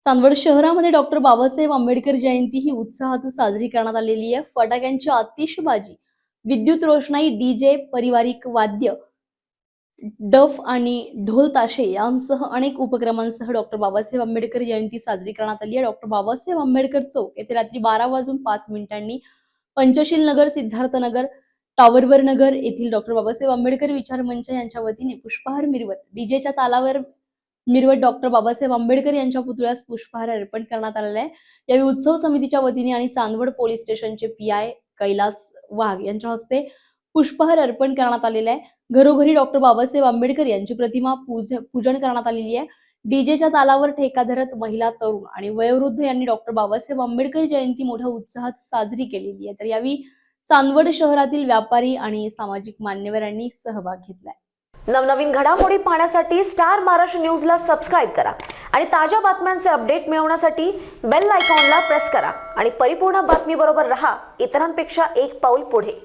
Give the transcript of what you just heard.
चांदवड शहरामध्ये डॉक्टर बाबासाहेब आंबेडकर जयंती ही उत्साहात साजरी करण्यात आलेली आहे। फटाक्यांची आतिषबाजी, विद्युत रोषणाई, डीजे, पारिवारिक वाद्य, डफ आणि ढोल ताशे यांसह अनेक उपक्रमांसह डॉक्टर बाबासाहेब आंबेडकर जयंती साजरी करण्यात आली आहे। डॉक्टर बाबासाहेब आंबेडकर चौक येथे रात्री 12:05 पंचशील नगर, सिद्धार्थ नगर, टॉवरवर नगर येथील डॉक्टर बाबासाहेब आंबेडकर विचार मंच यांच्या वतीने पुष्पहार मिरवत डीजेच्या तालावर मिरवत डॉक्टर बाबासाहेब आंबेडकर यांच्या पुतळ्यास पुष्पहार अर्पण करण्यात आलेला आहे। यावेळी उत्सव समितीच्या वतीने आणि चांदवड पोलीस स्टेशनचे पीआय कैलास वाघ यांच्या हस्ते पुष्पहार अर्पण करण्यात आलेला आहे। घरोघरी डॉक्टर बाबासाहेब आंबेडकर यांची प्रतिमा पूजन करण्यात आलेली आहे। डीजेच्या तालावर ठेका धरत महिला, तरुण आणि वयोवृद्ध यांनी डॉक्टर बाबासाहेब आंबेडकर जयंती मोठ्या उत्साहात साजरी केलेली आहे। तर यावेळी चांदवड शहरातील व्यापारी आणि सामाजिक मान्यवरांनी सहभाग घेतलाय। नवनवीन घडामोडी पाहण्यासाठी स्टार महाराष्ट्र न्यूजला सबस्क्राइब करा आणि ताज्या बातम्यांचे अपडेट मिळवण्यासाठी बेल आयकॉनला प्रेस करा आणि परिपूर्ण बातमी बरोबर रहा, इतरांपेक्षा एक पाऊल पुढे।